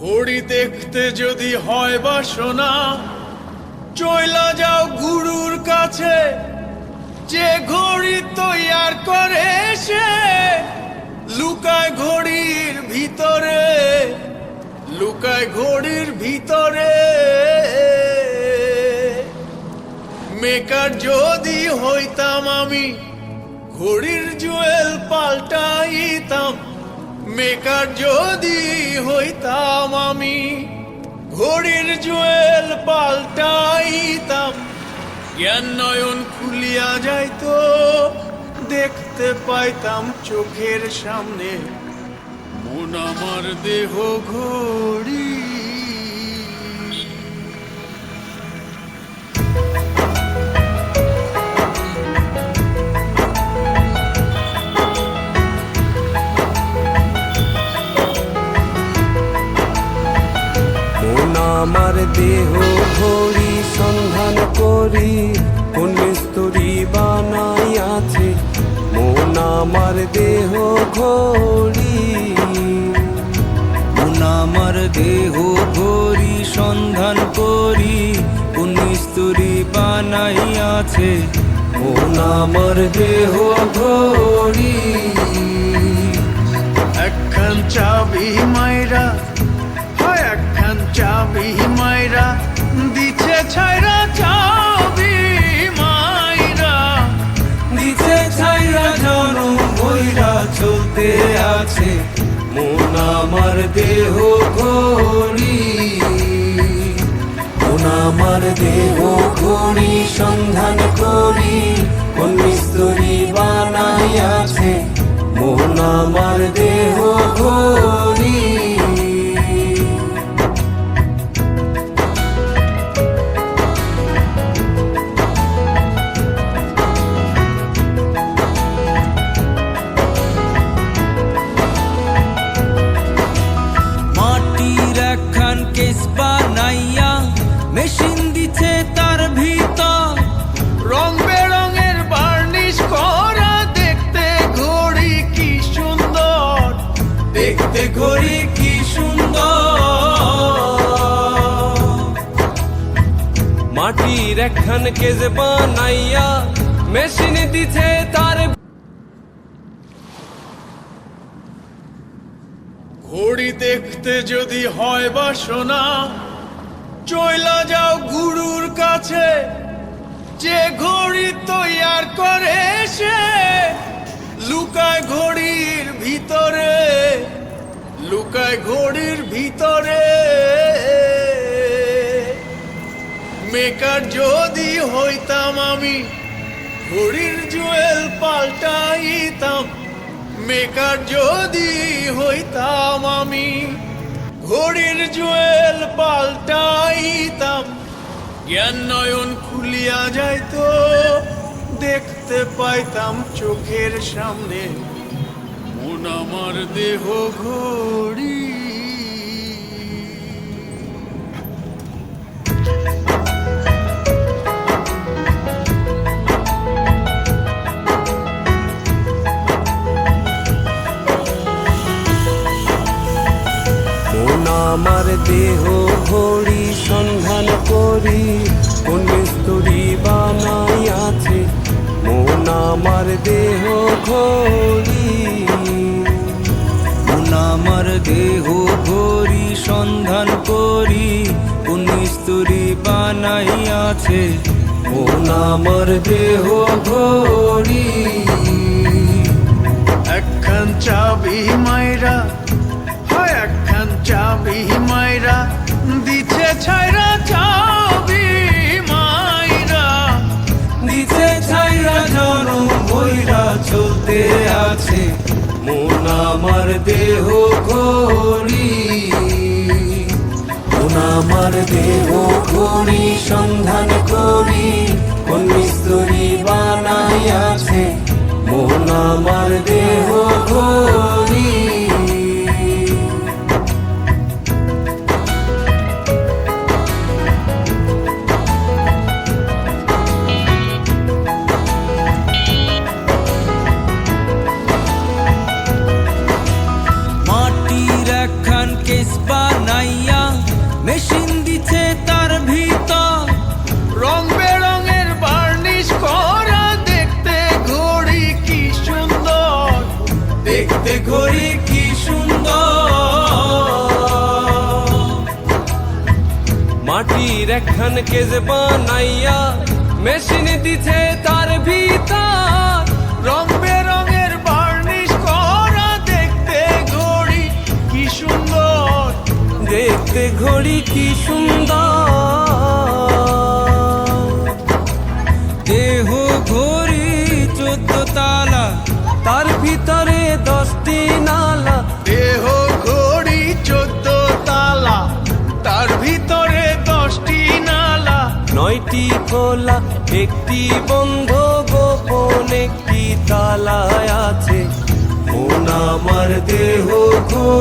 ঘড়ি দেখতে যদি হয় বাসনা, চইলা যাও গুরুর কাছে। যে ঘড়ি তৈয়ার করে সে লুকায় ঘড়ির ভিতরে, লুকায় ঘড়ির ভিতরে। মেকার যদি হইতাম আমি, ঘড়ির জুয়েল পাল্টাইতাম। মেকার যদি হইতাম আমি, ঘড়ির জুয়েল পাল্টাইতাম। জ্ঞান নয়ন খুলিয়া যাইতো, দেখতে পাইতাম চোখের সামনে মন আমার দেহ ঘড়ি। আমার দেহ ঘড়ি সন্ধান করি, কোন মিস্তুরি বানাইয়াছে মন আমার দেহ ঘড়ি। মন আমার দেহ ঘড়ি সন্ধান করি, কোন মিস্তুরি বানাইয়াছে মন আমার দেহ ঘড়ি। একখান চাবি মাইরা, একখান চাবি মাইরা দিছে ছাইরা, চাবি মাইরা দিছে ছাইরা জনম বইরা চলতে আছে মন আমার দেহ ঘড়ি। মন আমার দেহ ঘড়ি সন্ধান করি, কোন মিস্তুরি বানাইয়াছে মন আমার দেহ ঘড়ি। বানাইয়া মেশিন দিছে তার ভিতর, রং বেরঙের বার্নিশ করা, দেখতে ঘড়ি কি সুন্দর, দেখতে ঘড়ি কি সুন্দর। মাটির একখান কেজ বানাইয়া মেশিন দিছে তার। ঘড়ি দেখতে যদি হয় বাসনা, চইলা যাও গুরুর কাছে। যে ঘড়ি তৈয়ার করে সে লুকায় ঘড়ির ভিতরে, লুকায় ঘড়ির ভিতরে। মেকার যদি হইতাম আমি, ঘড়ির জুয়েল পাল্টাইতাম। মেকার যদি হইতাম আমি, ঘড়ির জুয়েল পাল্টাইতাম। জ্ঞান নয়ন খুলিয়া যাইতো, দেখতে পাইতাম চোখের সামনে মন আমার দেহ ঘড়ি। আমার দেহ ঘড়ি সন্ধান করি, কোন মিস্তুরি বানাইয়াছে মন আমার দেহ ঘড়ি। মন আমার দেহ ঘড়ি সন্ধান করি, কোন মিস্তুরি বানাইয়াছে মন আমার দেহ ঘড়ি। একখান চাবি মাইরা, একখান চাবি মাইরা দিছে ছাইরা, চাবি মাইরা দিছে ছাইরা জনম বইরা চলতে আছে মন আমার দেহ ঘড়ি। মন আমার দেহ ঘড়ি সন্ধান করি, কোন মিস্তুরি বানাইয়াছে মন আমার দেহ ঘড়ি। একখান কেস বানাইয়া মেশিন দিছে তার ভিতর। রং বেরঙের বার্নিশ করা, দেখতে ঘড়ি কি সুন্দর, দেখতে ঘড়ি কি সুন্দর। মাটির একখান কেজ বানাইয়া মেশিন দিছে তার ভিতর। রং বেরঙের বার্নিশ করা, দেখতে ঘড়ি কি সুন্দর, দেখতে ঘড়ি কি সুন্দর। দেহ ঘড়ি 14 তালা, তার ভিতরে 10টি নালা। দেহ ঘড়ি 14 তালা, তার ভিতরে 10টি নালা। 9টি খোলা, 1টি বন্ধ, গোপন একটি তালায় আছে। মন আমার দেহ ঘড়ি